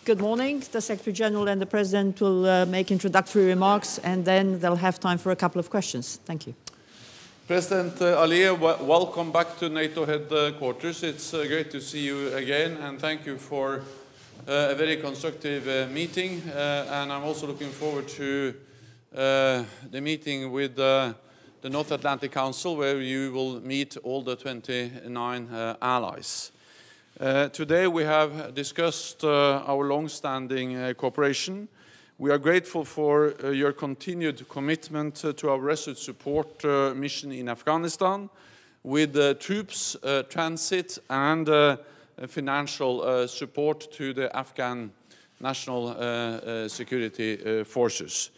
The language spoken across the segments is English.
Good morning. The Secretary General and the President will make introductory remarks, and then they'll have time for a couple of questions. Thank you. President Əliyev, welcome back to NATO headquarters. It's great to see you again, and thank you for a very constructive meeting. And I'm also looking forward to the meeting with the North Atlantic Council, where you will meet all the 29 allies. Today we have discussed our long-standing cooperation. We are grateful for your continued commitment to our resolute support mission in Afghanistan, with troops, transit and financial support to the Afghan National Security Forces.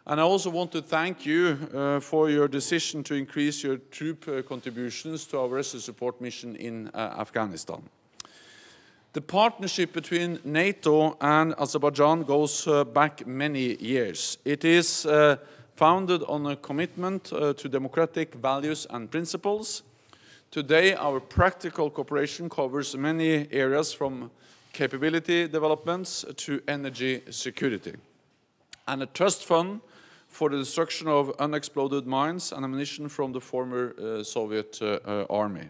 And I also want to thank you for your decision to increase your troop contributions to our resolute support mission in Afghanistan. The partnership between NATO and Azerbaijan goes back many years. It is founded on a commitment to democratic values and principles. Today, our practical cooperation covers many areas, from capability developments to energy security, and a trust fund for the destruction of unexploded mines and ammunition from the former Soviet army.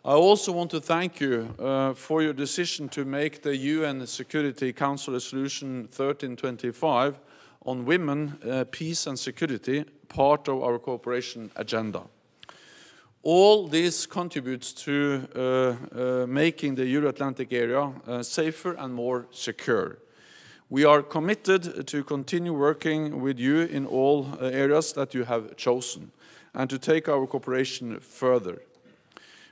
I also want to thank you for your decision to make the UN Security Council Resolution 1325 on women, peace and security part of our cooperation agenda. All this contributes to making the Euro-Atlantic area safer and more secure. We are committed to continue working with you in all areas that you have chosen, and to take our cooperation further.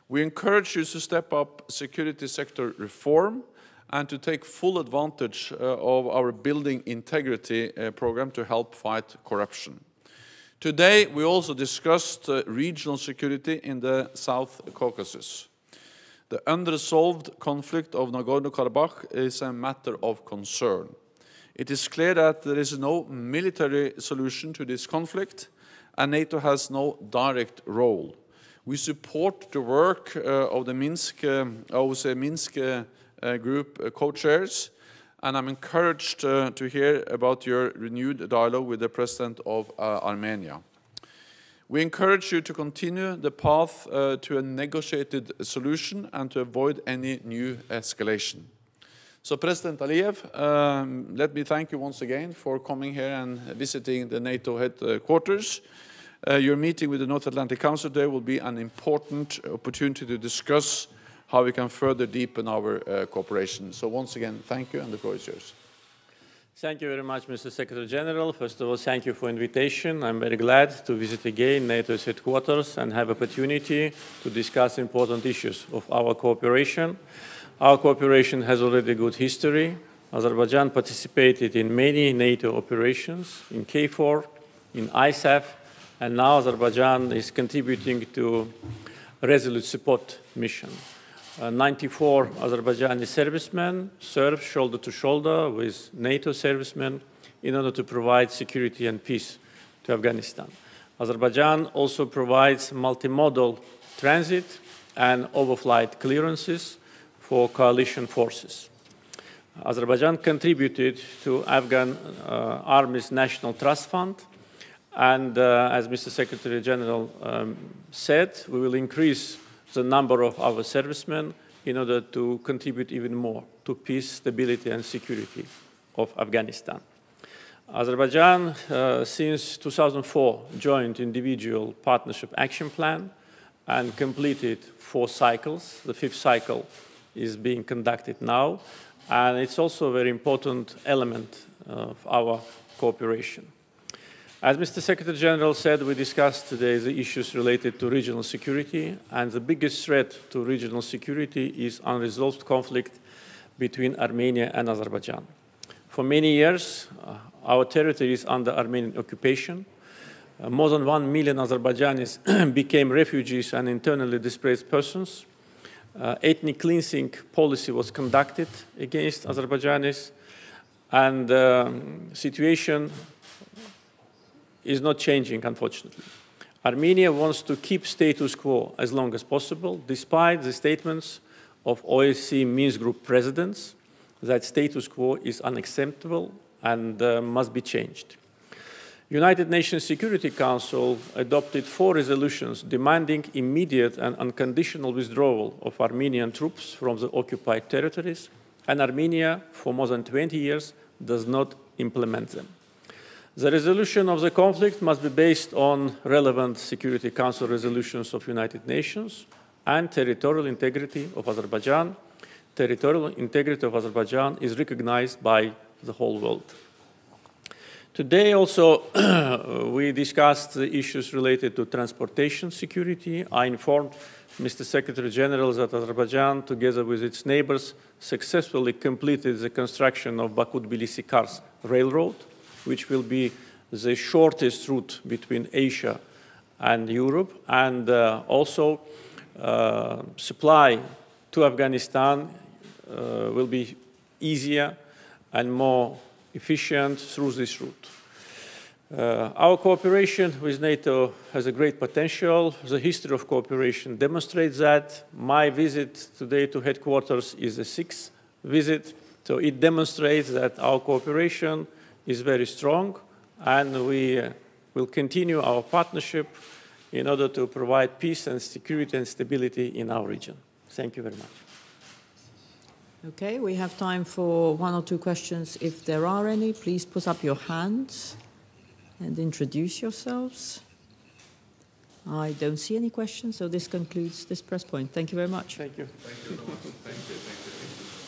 We encourage you to step up security sector reform and to take full advantage of our Building Integrity program to help fight corruption. Today, we also discussed regional security in the South Caucasus. The unresolved conflict of Nagorno-Karabakh is a matter of concern. It is clear that there is no military solution to this conflict, and NATO has no direct role. We support the work of the Minsk group co-chairs, and I'm encouraged to hear about your renewed dialogue with the President of Armenia. We encourage you to continue the path to a negotiated solution and to avoid any new escalation. So, President Əliyev, let me thank you once again for coming here and visiting the NATO headquarters. Your meeting with the North Atlantic Council today will be an important opportunity to discuss how we can further deepen our cooperation. So once again, thank you, and the floor is yours. Thank you very much, Mr. Secretary General. First of all, thank you for the invitation. I'm very glad to visit again NATO's headquarters and have opportunity to discuss important issues of our cooperation. Our cooperation has already a good history. Azerbaijan participated in many NATO operations, in KFOR, in ISAF, and now Azerbaijan is contributing to resolute support mission. 94 Azerbaijani servicemen serve shoulder to shoulder with NATO servicemen in order to provide security and peace to Afghanistan. Azerbaijan also provides multimodal transit and overflight clearances for coalition forces. Azerbaijan contributed to Afghan Army's National Trust Fund, and as Mr. Secretary General said, we will increase the number of our servicemen in order to contribute even more to peace, stability and security of Afghanistan. Azerbaijan, since 2004, joined individual partnership action plan and completed 4 cycles. The 5th cycle is being conducted now, and it's also a very important element of our cooperation. As Mr. Secretary General said, we discussed today the issues related to regional security, and the biggest threat to regional security is unresolved conflict between Armenia and Azerbaijan. For many years, our territory is under Armenian occupation. More than 1 million Azerbaijanis became refugees and internally displaced persons. Ethnic cleansing policy was conducted against Azerbaijanis, and the situation is not changing, unfortunately. Armenia wants to keep status quo as long as possible, despite the statements of OSCE Minsk Group presidents that status quo is unacceptable and must be changed. United Nations Security Council adopted 4 resolutions demanding immediate and unconditional withdrawal of Armenian troops from the occupied territories, and Armenia, for more than 20 years, does not implement them. The resolution of the conflict must be based on relevant Security Council resolutions of United Nations and territorial integrity of Azerbaijan. Territorial integrity of Azerbaijan is recognized by the whole world. Today also we discussed the issues related to transportation security. I informed Mr. Secretary General that Azerbaijan, together with its neighbors, successfully completed the construction of Baku-Tbilisi-Kars railroad, which will be the shortest route between Asia and Europe, and also supply to Afghanistan will be easier and more efficient through this route. Our cooperation with NATO has a great potential. The history of cooperation demonstrates that. My visit today to headquarters is the 6th visit, so it demonstrates that our cooperation is very strong, and we will continue our partnership in order to provide peace and security and stability in our region. Thank you very much. Okay, we have time for 1 or 2 questions. If there are any, please put up your hands and introduce yourselves. I don't see any questions, so this concludes this press point. Thank you very much. Thank you. Thank you. Thank you.